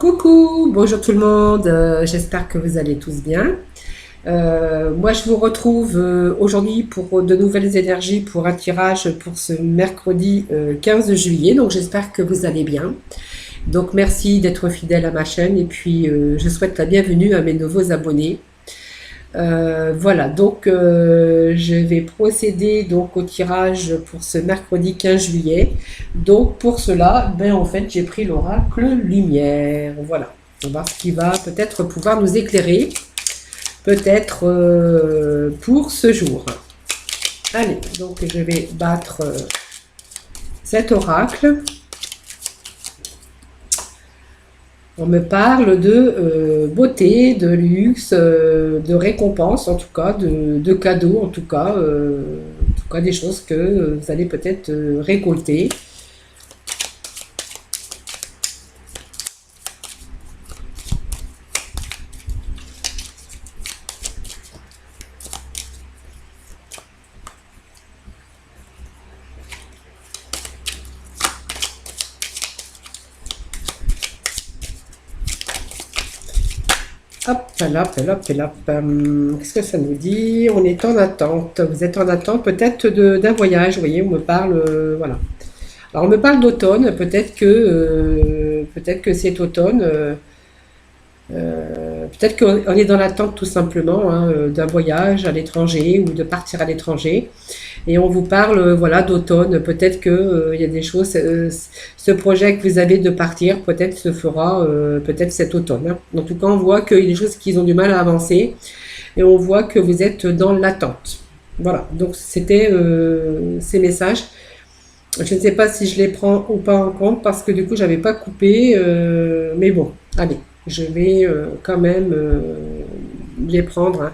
Coucou, bonjour tout le monde, j'espère que vous allez tous bien. Moi je vous retrouve aujourd'hui pour de nouvelles énergies pour un tirage pour ce mercredi 15 juillet, donc j'espère que vous allez bien. Donc merci d'être fidèle à ma chaîne et puis je souhaite la bienvenue à mes nouveaux abonnés. Voilà, donc je vais procéder donc au tirage pour ce mercredi 15 juillet. Donc pour cela, ben en fait j'ai pris l'oracle lumière. Voilà, on va voir ce qui va peut-être pouvoir nous éclairer, peut-être pour ce jour. Allez, donc je vais battre cet oracle. On me parle de beauté, de luxe, de récompense, en tout cas, de cadeaux, en tout cas des choses que vous allez peut-être récolter. Hop, là, là. Qu'est-ce que ça nous dit? On est en attente. Vous êtes en attente peut-être d'un voyage, vous voyez, on me parle, voilà. Alors on me parle d'automne, peut-être que c'est automne, peut-être qu'on est dans l'attente tout simplement hein, d'un voyage à l'étranger ou de partir à l'étranger. Et on vous parle voilà d'automne. Peut-être que il y a des choses. Ce projet que vous avez de partir, peut-être se fera peut-être cet automne. Hein. En tout cas, on voit qu'il y a des choses qui ont du mal à avancer et on voit que vous êtes dans l'attente. Voilà. Donc c'était ces messages. Je ne sais pas si je les prends ou pas en compte parce que du coup j'avais pas coupé. Mais bon, allez, je vais quand même les prendre. Hein.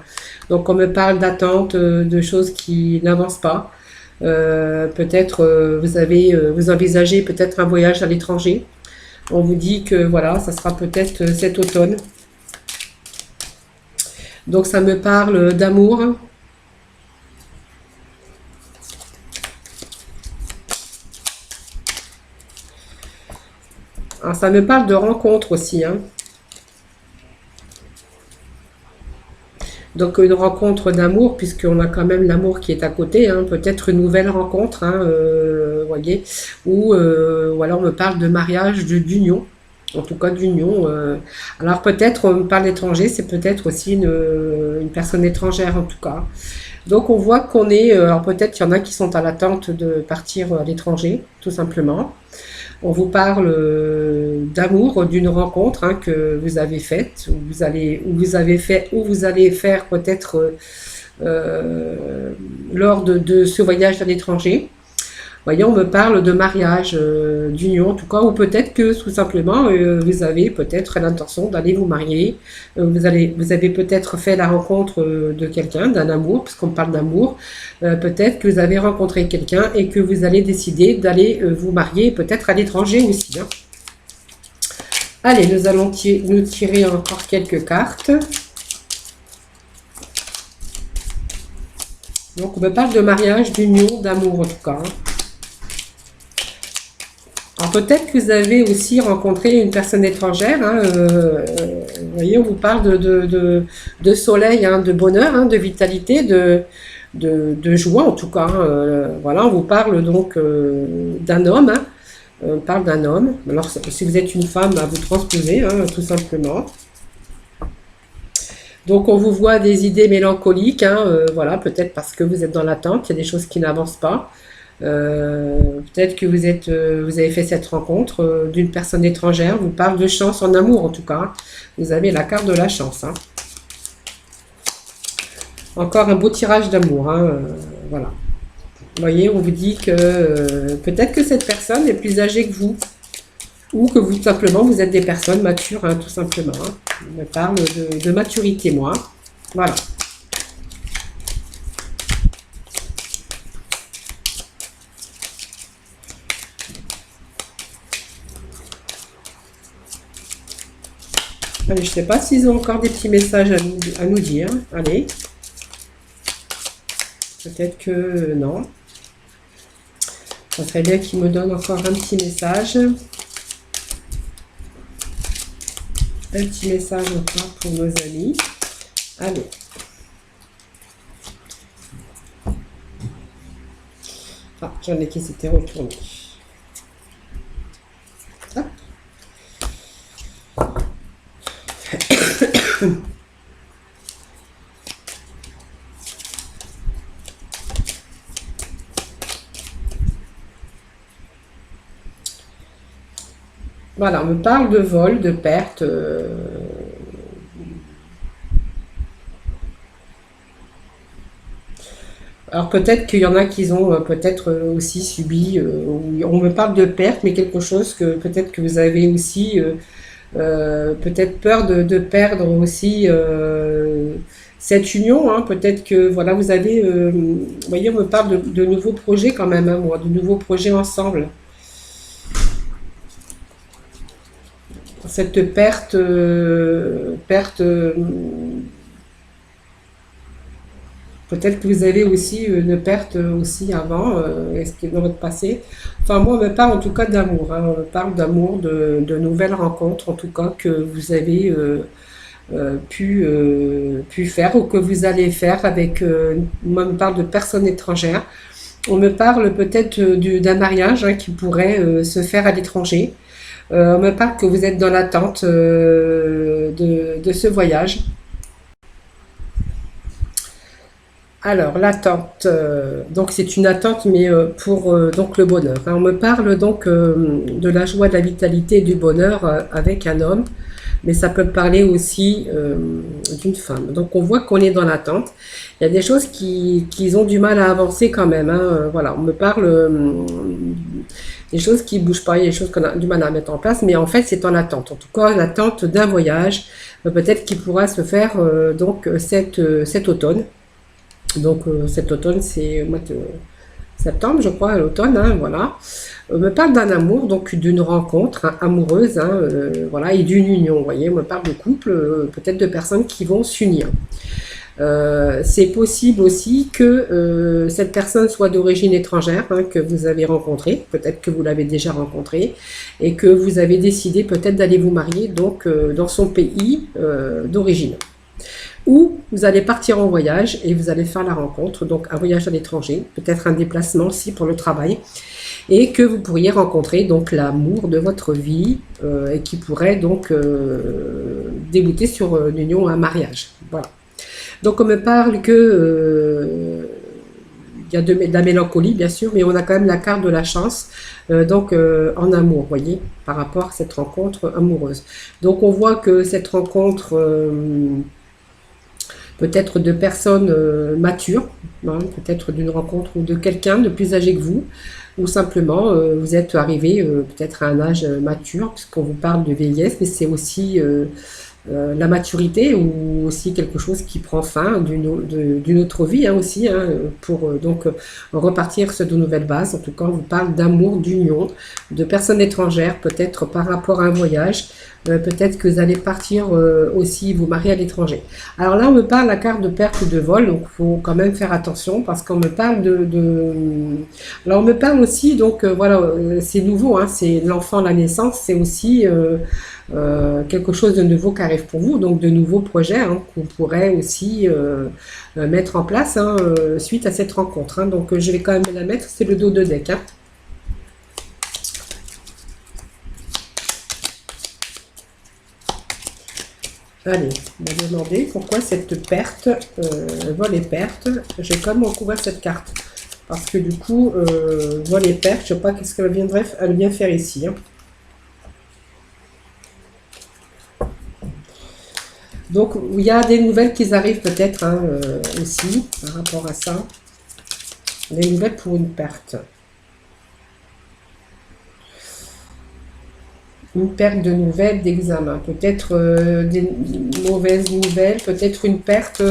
Donc on me parle d'attente, de choses qui n'avancent pas. Peut-être vous envisagez peut-être un voyage à l'étranger. On vous dit que voilà, ça sera peut-être cet automne. Donc ça me parle d'amour. Alors ça me parle de rencontre aussi. Hein. Donc une rencontre d'amour, puisqu'on a quand même l'amour qui est à côté, hein, peut-être une nouvelle rencontre, hein, voyez, ou alors on me parle de mariage, d'union, en tout cas d'union. Alors peut-être on me parle d'étranger, c'est peut-être aussi une personne étrangère en tout cas. Donc on voit qu'on est, alors peut-être qu'il y en a qui sont à l'attente de partir à l'étranger, tout simplement. On vous parle d'amour, d'une rencontre hein, que vous avez faite, ou vous allez faire peut-être lors de ce voyage à l'étranger. Voyons, on me parle de mariage, d'union en tout cas, ou peut-être que tout simplement vous avez peut-être l'intention d'aller vous marier. Vous avez peut-être fait la rencontre de quelqu'un, d'un amour, puisqu'on parle d'amour. Peut-être que vous avez rencontré quelqu'un et que vous allez décider d'aller vous marier, peut-être à l'étranger aussi. Hein. Allez, nous allons nous tirer encore quelques cartes. Donc on me parle de mariage, d'union, d'amour en tout cas. Hein. Alors peut-être que vous avez aussi rencontré une personne étrangère. Hein, vous voyez, on vous parle de soleil, hein, de bonheur, hein, de vitalité, de joie en tout cas. Hein, voilà, on vous parle donc d'un homme. Hein, on parle d'un homme. Alors si vous êtes une femme, bah, vous transposez hein, tout simplement. Donc on vous voit des idées mélancoliques. Hein, voilà, peut-être parce que vous êtes dans l'attente, il y a des choses qui n'avancent pas. Peut-être que vous avez fait cette rencontre d'une personne étrangère, vous parle de chance en amour en tout cas. Vous avez la carte de la chance. Hein. Encore un beau tirage d'amour. Hein, voilà. Vous voyez, on vous dit que peut-être que cette personne est plus âgée que vous. Ou que vous, tout simplement, vous êtes des personnes matures, hein, tout simplement. Hein. On me parle de maturité, moi. Voilà. Allez, je ne sais pas s'ils ont encore des petits messages à nous dire. Allez. Peut-être que non. Ça serait bien qu'ils me donnent encore un petit message. Un petit message encore pour nos amis. Allez. Ah, j'en ai qui s'étaient retournés. Hop. Voilà, on me parle de vol, de perte. Alors peut-être qu'il y en a qui ont peut-être aussi subi, on me parle de perte, mais quelque chose que peut-être que vous avez aussi peut-être peur de perdre aussi cette union. Hein. Peut-être que voilà, vous avez, vous voyez, on me parle de nouveaux projets quand même, hein, moi, de nouveaux projets ensemble. Cette perte, peut-être que vous avez aussi une perte aussi avant, est-ce que dans votre passé. Enfin, moi, on me parle en tout cas d'amour. Hein. On me parle d'amour, de nouvelles rencontres, en tout cas, que vous avez pu faire ou que vous allez faire avec. Moi, on me parle de personnes étrangères. On me parle peut-être d'un mariage hein, qui pourrait se faire à l'étranger. On me parle que vous êtes dans l'attente de ce voyage. Alors, l'attente, donc c'est une attente, mais pour donc le bonheur. Hein. On me parle donc de la joie, de la vitalité et du bonheur avec un homme, mais ça peut parler aussi d'une femme. Donc, on voit qu'on est dans l'attente. Il y a des choses qui ont du mal à avancer quand même. Hein. Voilà, on me parle des choses qui ne bougent pas, il y a des choses qu'on a du mal à mettre en place, mais en fait, c'est en attente. En tout cas, l'attente d'un voyage, peut-être qui pourra se faire donc cet automne. Donc cet automne, c'est au mois de septembre, je crois, à l'automne, hein, voilà. On me parle d'un amour, donc d'une rencontre hein, amoureuse, hein, voilà, et d'une union, vous voyez. On me parle de couple, peut-être de personnes qui vont s'unir. C'est possible aussi que cette personne soit d'origine étrangère, hein, que vous avez rencontrée, peut-être que vous l'avez déjà rencontrée, et que vous avez décidé peut-être d'aller vous marier donc dans son pays d'origine. Ou vous allez partir en voyage et vous allez faire la rencontre, donc un voyage à l'étranger, peut-être un déplacement aussi pour le travail, et que vous pourriez rencontrer donc l'amour de votre vie et qui pourrait donc débouter sur une union, un mariage. Voilà. Donc on me parle que il y a de la mélancolie bien sûr, mais on a quand même la carte de la chance, donc en amour, vous voyez, par rapport à cette rencontre amoureuse. Donc on voit que cette rencontre peut-être de personnes matures, hein, peut-être d'une rencontre ou de quelqu'un de plus âgé que vous, ou simplement vous êtes arrivé peut-être à un âge mature, puisqu'on vous parle de vieillesse, mais c'est aussi la maturité ou aussi quelque chose qui prend fin d'une autre vie hein, aussi, hein, pour donc repartir sur de nouvelles bases. En tout cas, on vous parle d'amour, d'union, de personnes étrangères, peut-être par rapport à un voyage, peut-être que vous allez partir aussi vous marier à l'étranger. Alors là, on me parle la carte de perte ou de vol, donc il faut quand même faire attention parce qu'on me parle Alors on me parle aussi, donc voilà, c'est nouveau, hein, c'est l'enfant, la naissance, c'est aussi quelque chose de nouveau qui arrive pour vous, donc de nouveaux projets hein, qu'on pourrait aussi mettre en place hein, suite à cette rencontre. Hein. Donc je vais quand même la mettre, c'est le dos de deck. Hein. Allez, on va demander pourquoi cette perte, vol et perte. Je vais quand même recouvrir cette carte. Parce que du coup, vol et perte, je ne sais pas qu'est-ce qu'elle viendrait bien faire ici. Hein. Donc, il y a des nouvelles qui arrivent peut-être hein, aussi par rapport à ça. Des nouvelles pour une perte. Une perte de nouvelles d'examen. Peut-être des mauvaises nouvelles, peut-être une perte,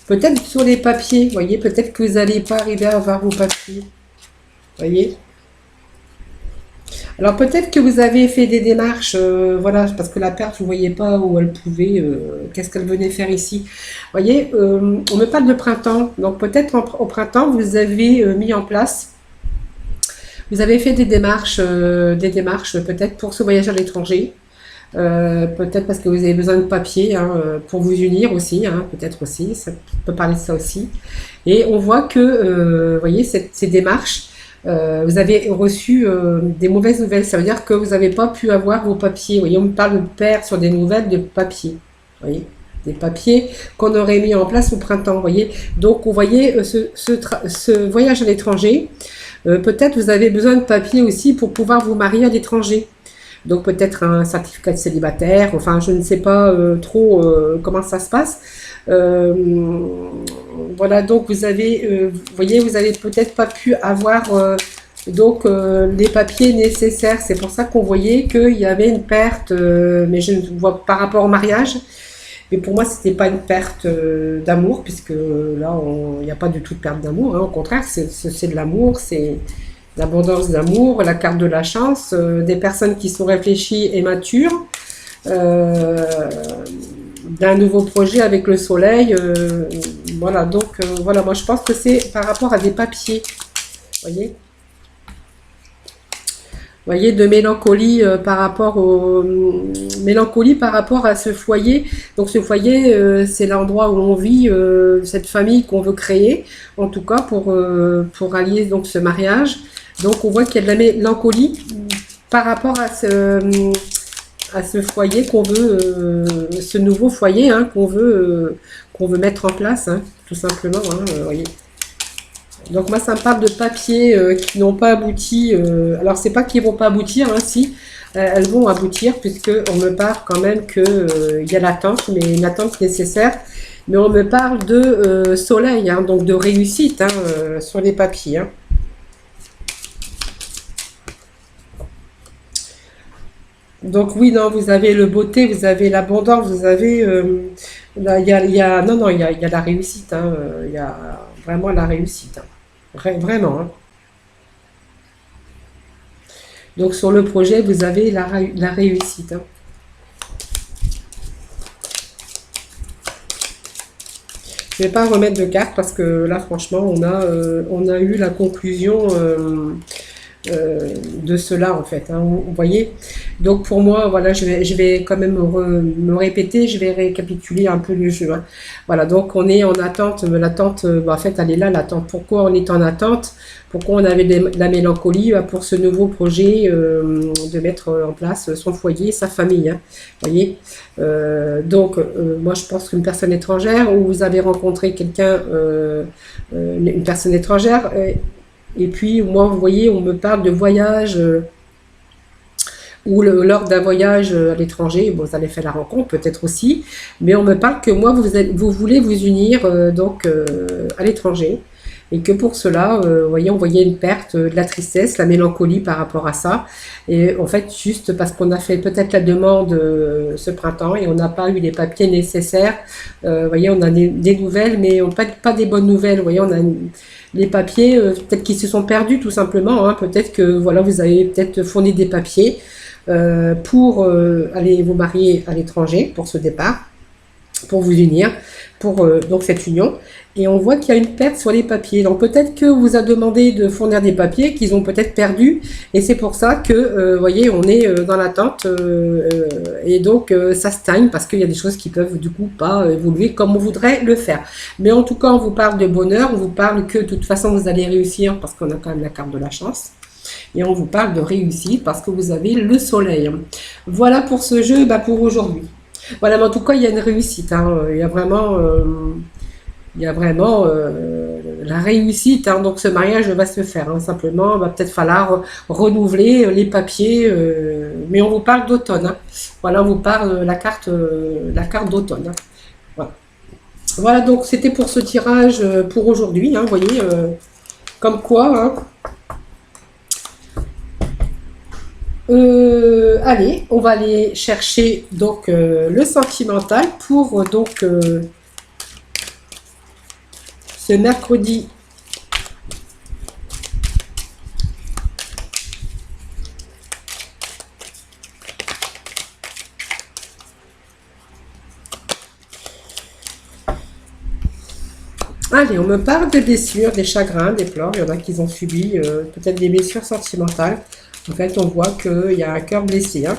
peut-être sur les papiers. Vous voyez, peut-être que vous n'allez pas arriver à avoir vos papiers. Vous voyez. Alors peut-être que vous avez fait des démarches, voilà, parce que la perte, vous ne voyez pas où elle pouvait, qu'est-ce qu'elle venait faire ici. Vous voyez, on me parle de printemps, donc peut-être au printemps, vous avez mis en place, vous avez fait des démarches peut-être pour ce voyage à l'étranger. Peut-être parce que vous avez besoin de papier hein, pour vous unir aussi, hein, peut-être aussi, ça peut parler de ça aussi. Et on voit que, vous voyez, ces démarches, vous avez reçu des mauvaises nouvelles. Ça veut dire que vous n'avez pas pu avoir vos papiers. Vous voyez, on me parle de perdre sur des nouvelles de papiers. Vous voyez, des papiers qu'on aurait mis en place au printemps. Vous voyez, donc vous voyez ce voyage à l'étranger. Peut-être vous avez besoin de papiers aussi pour pouvoir vous marier à l'étranger. Donc peut-être un certificat de célibataire, enfin je ne sais pas trop comment ça se passe. Euh, voilà, donc vous avez, vous voyez, vous avez peut-être pas pu avoir les papiers nécessaires. C'est pour ça qu'on voyait qu'il y avait une perte, mais je ne vois par rapport au mariage. Mais pour moi, c'était pas une perte d'amour, puisque là, il n'y a pas du tout de perte d'amour. Hein. Au contraire, c'est de l'amour, c'est l'abondance d'amour, la carte de la chance, des personnes qui sont réfléchies et matures, euh, d'un nouveau projet avec le soleil. Voilà, donc voilà, moi je pense que c'est par rapport à des papiers, voyez. Voyez, de mélancolie par rapport au mélancolie par rapport à ce foyer. Donc ce foyer, c'est l'endroit où on vit, cette famille qu'on veut créer, en tout cas pour allier donc ce mariage. Donc on voit qu'il y a de la mélancolie par rapport à ce foyer qu'on veut, ce nouveau foyer hein, qu'on veut mettre en place, hein, tout simplement. Hein, voyez. Donc moi ça me parle de papiers qui n'ont pas abouti. Alors c'est pas qu'ils vont pas aboutir, hein, si elles vont aboutir puisque on me parle quand même que il y a l'attente, mais une attente nécessaire. Mais on me parle de soleil, hein, donc de réussite hein, sur les papiers. Hein. Donc oui, non, vous avez le beauté, vous avez l'abondance, vous avez là, non, non, il y a la réussite, hein, il y a vraiment la réussite, hein. Vraiment. Hein. Donc sur le projet, vous avez la réussite. Hein. Je ne vais pas remettre de carte parce que là, franchement, on a eu la conclusion de cela en fait. Hein, vous voyez. Donc pour moi, voilà, je vais quand même me répéter, je vais récapituler un peu le jeu. Hein. Voilà, donc on est en attente. L'attente, en fait, elle est là, l'attente. Pourquoi on est en attente? Pourquoi on avait de la mélancolie pour ce nouveau projet de mettre en place son foyer, sa famille. Hein, voyez. Moi je pense qu'une personne étrangère ou vous avez rencontré quelqu'un, une personne étrangère. Et puis, moi, vous voyez, on me parle de voyage ou lors d'un voyage à l'étranger. Bon, vous allez faire la rencontre, peut-être aussi. Mais on me parle que moi, vous voulez vous unir à l'étranger. Et que pour cela, vous voyez, on voyait une perte, de la tristesse, la mélancolie par rapport à ça. Et en fait, juste parce qu'on a fait peut-être la demande ce printemps et on n'a pas eu les papiers nécessaires. Vous voyez, on a des nouvelles, mais pas des bonnes nouvelles. Vous voyez, on a les papiers, peut-être qu'ils se sont perdus tout simplement. Hein. Peut-être que voilà, vous avez peut-être fourni des papiers pour aller vous marier à l'étranger pour ce départ, pour vous unir, pour donc cette union. Et on voit qu'il y a une perte sur les papiers. Donc peut-être que vous a demandé de fournir des papiers qu'ils ont peut-être perdus. Et c'est pour ça que, vous voyez, on est dans l'attente. Et donc ça stagne parce qu'il y a des choses qui peuvent du coup pas évoluer comme on voudrait le faire. Mais en tout cas, on vous parle de bonheur. On vous parle que de toute façon, vous allez réussir parce qu'on a quand même la carte de la chance. Et on vous parle de réussite parce que vous avez le soleil. Voilà pour ce jeu, pour aujourd'hui. Voilà, mais en tout cas, il y a une réussite. Hein. Il y a vraiment la réussite. Hein. Donc, ce mariage va se faire. Hein. Simplement, il va peut-être falloir renouveler les papiers. Mais on vous parle d'automne. Hein. Voilà, on vous parle la carte d'automne. Hein. Voilà. Voilà, donc c'était pour ce tirage pour aujourd'hui. Hein. Vous voyez, comme quoi... Hein. Allez, on va aller chercher donc le sentimental pour ce mercredi. Allez, on me parle des blessures, des chagrins, des pleurs. Il y en a qui ont subi peut-être des blessures sentimentales. En fait, on voit qu'il y a un cœur blessé. Hein.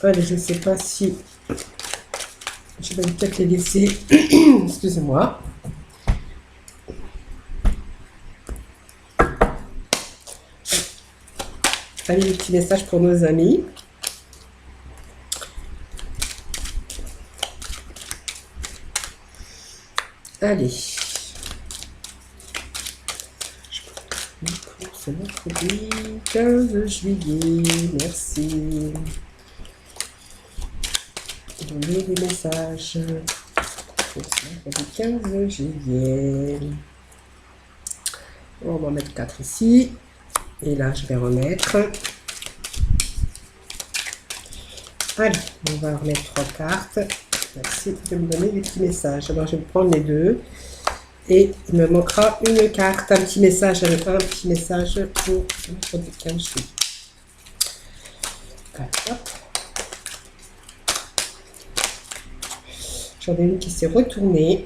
Allez, je ne sais pas si... Je vais peut-être les laisser. Excusez-moi. Allez, les petits messages pour nos amis. Allez. C'est mercredi 15 juillet. Merci. Donnez des messages. Mercredi 15 juillet. On va en mettre 4 ici. Et là, je vais remettre. Allez, on va remettre 3 cartes. Merci de me donner des petits messages. Alors, je vais prendre les deux. Et il me manquera une carte, un petit message pour mercredi 15 juillet. Hop. J'en ai une qui s'est retournée.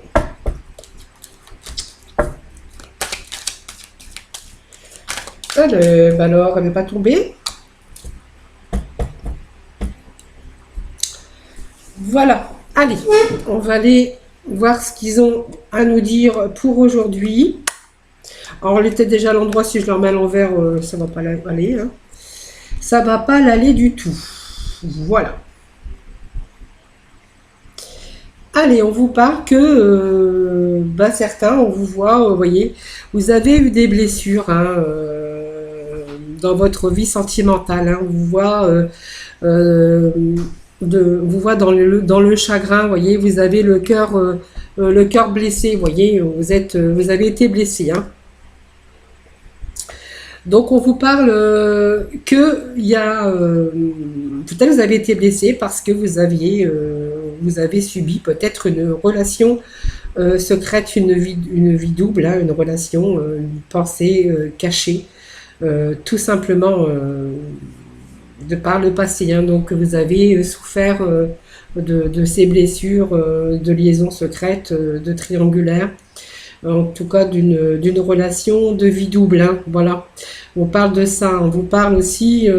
Alors, elle n'est pas tombée. Voilà. Allez, on va aller voir ce qu'ils ont à nous dire pour aujourd'hui. Alors, on était déjà à l'endroit, si je leur mets à l'envers, ça ne va pas aller. Hein. Ça ne va pas l'aller du tout. Voilà. Allez, on vous parle que certains, on vous voit, vous voyez, vous avez eu des blessures hein, dans votre vie sentimentale. Hein, on vous voit, vous voit dans le chagrin, vous voyez, vous avez le cœur blessé, vous voyez, vous avez été blessé. Hein. Donc on vous parle que il y a peut-être vous avez été blessé parce que vous avez subi peut-être une relation secrète, une vie double, hein, une relation, une pensée cachée, tout simplement de par le passé. Hein. Donc vous avez souffert de ces blessures, de liaisons secrètes, de triangulaires. En tout cas d'une relation de vie double. Hein, voilà, on parle de ça. On vous parle aussi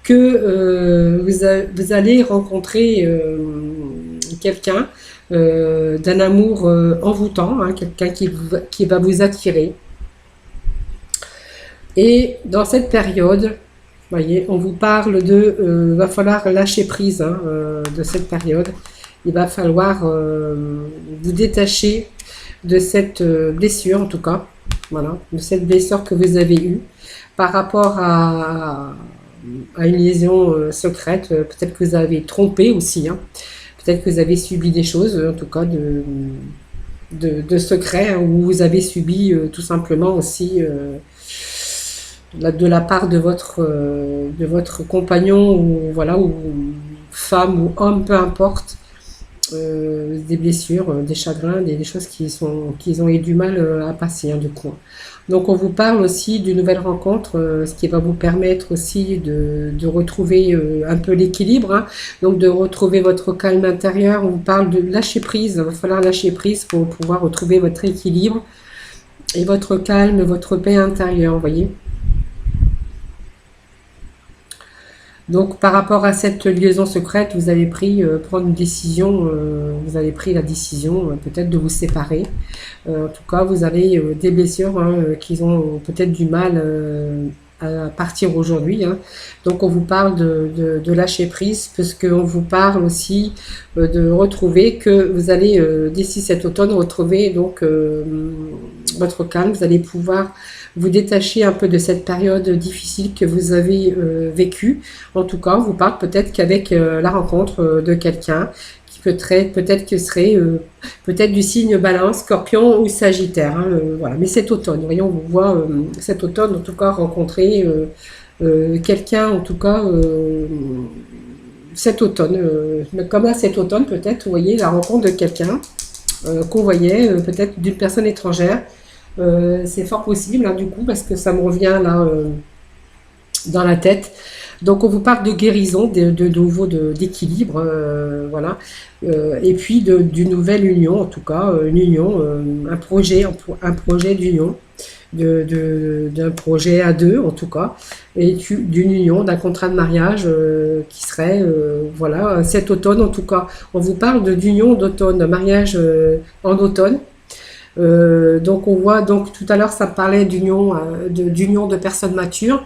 que vous allez rencontrer quelqu'un d'un amour envoûtant, hein, quelqu'un qui va vous attirer. Et dans cette période, voyez, on vous parle va falloir lâcher prise hein, de cette période. Il va falloir vous détacher de cette blessure, en tout cas, voilà, de cette blessure que vous avez eue par rapport à une liaison secrète. Peut-être que vous avez trompé aussi, hein. Peut-être que vous avez subi des choses, en tout cas, de secret, hein, ou vous avez subi tout simplement aussi de la part de votre compagnon, ou voilà, ou femme ou homme, peu importe, des blessures, des chagrins, des choses qu'ils ont eu du mal à passer, hein, du coup. Donc on vous parle aussi d'une nouvelle rencontre, ce qui va vous permettre aussi de retrouver un peu l'équilibre, hein, donc de retrouver votre calme intérieur. On vous parle de lâcher prise, il va falloir lâcher prise pour pouvoir retrouver votre équilibre et votre calme, votre paix intérieure, vous voyez. Donc par rapport à cette liaison secrète, vous avez prendre une décision, vous avez pris la décision peut-être de vous séparer. En tout cas, vous avez des blessures hein, qui ont peut-être du mal à partir aujourd'hui. Hein. Donc on vous parle de lâcher prise, parce qu'on vous parle aussi de retrouver que vous allez, d'ici cet automne, retrouver donc votre calme. Vous allez pouvoir vous détacher un peu de cette période difficile que vous avez vécue. En tout cas, on vous parle peut-être qu'avec la rencontre de quelqu'un qui peut-être que serait peut-être du signe Balance, Scorpion ou Sagittaire. Hein, voilà. Mais cet automne, voyons, on vous voit cet automne en tout cas rencontrer quelqu'un, en tout cas cet automne. Comme là cet automne peut-être, vous voyez la rencontre de quelqu'un qu'on voyait peut-être d'une personne étrangère. C'est fort possible, hein, du coup, parce que ça me revient là dans la tête. Donc on vous parle de guérison, de nouveau d'équilibre, voilà. Et puis d'une nouvelle union, en tout cas, une union, un projet d'union, d'un projet à deux en tout cas, et d'une union, d'un contrat de mariage qui serait, voilà, cet automne en tout cas. On vous parle d'union d'automne, de mariage en automne. Donc on voit, donc tout à l'heure ça parlait d'union de personnes matures.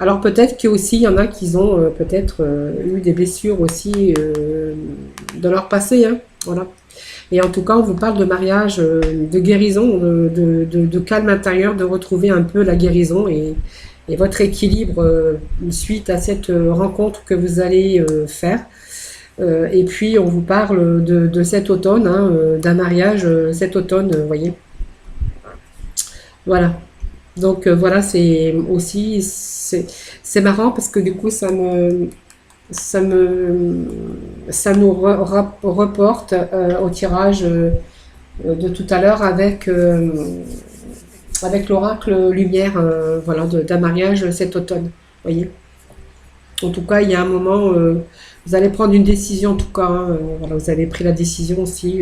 Alors peut-être qu'il y en a qui ont peut-être eu des blessures aussi dans leur passé, hein, voilà. Et en tout cas on vous parle de mariage, de guérison, de calme intérieur, de retrouver un peu la guérison et votre équilibre suite à cette rencontre que vous allez faire. Et puis on vous parle de cet automne, hein, d'un mariage cet automne, vous voyez. Voilà. Donc voilà, c'est aussi c'est marrant parce que du coup ça me ça nous reporte au tirage de tout à l'heure avec l'oracle lumière, voilà, d'un mariage cet automne, vous voyez. En tout cas, il y a un moment, vous allez prendre une décision, en tout cas, hein, voilà, vous avez pris la décision aussi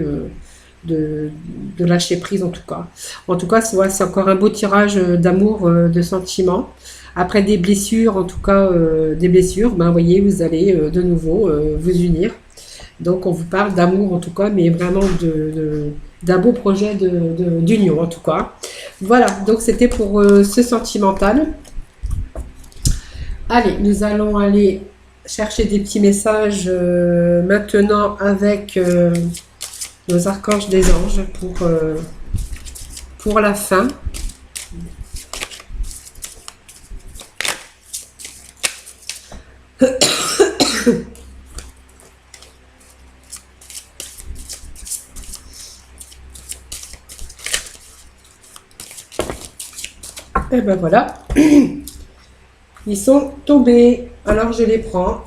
de, de lâcher prise, en tout cas. En tout cas, voilà, c'est encore un beau tirage d'amour, de sentiments. Après des blessures, en tout cas, des blessures, ben, vous voyez, vous allez de nouveau vous unir. Donc, on vous parle d'amour, en tout cas, mais vraiment d'un beau projet d'union, en tout cas. Voilà, donc c'était pour ce sentimental. Allez, nous allons aller chercher des petits messages maintenant avec nos archanges des anges pour la fin. Et ben voilà. Ils sont tombés, alors je les prends.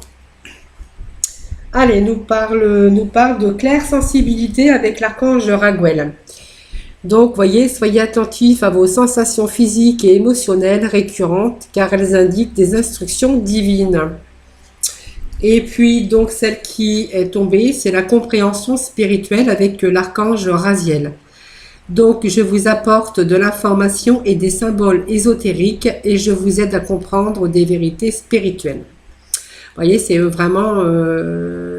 Allez, nous parle de claire sensibilité avec l'archange Raguel. Donc, voyez, soyez attentifs à vos sensations physiques et émotionnelles récurrentes, car elles indiquent des instructions divines. Et puis, donc, celle qui est tombée, c'est la compréhension spirituelle avec l'archange Raziel. Donc, je vous apporte de l'information et des symboles ésotériques et je vous aide à comprendre des vérités spirituelles. Vous voyez, c'est vraiment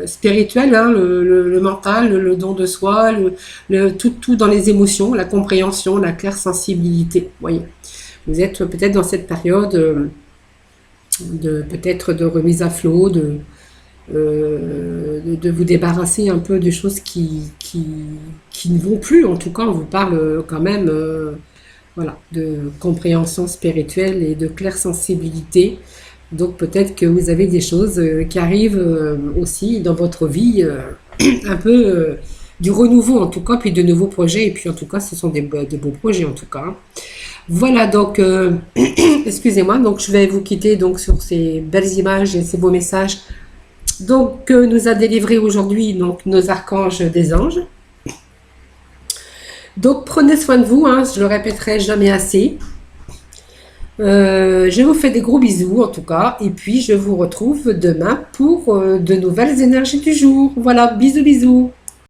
spirituel, hein, le mental, le don de soi, tout dans les émotions, la compréhension, la claire sensibilité. Vous voyez, vous êtes peut-être dans cette période peut-être de remise à flot, de vous débarrasser un peu de choses qui ne vont plus. En tout cas, on vous parle quand même voilà, de compréhension spirituelle et de claire sensibilité. Donc peut-être que vous avez des choses qui arrivent aussi dans votre vie, un peu du renouveau en tout cas, puis de nouveaux projets. Et puis en tout cas, ce sont des beaux projets en tout cas. Voilà, donc excusez-moi, donc je vais vous quitter donc sur ces belles images et ces beaux messages. Donc, nous a délivré aujourd'hui donc nos archanges des anges. Donc, prenez soin de vous, hein, je le répéterai jamais assez. Je vous fais des gros bisous en tout cas, et puis je vous retrouve demain pour de nouvelles énergies du jour. Voilà, bisous bisous.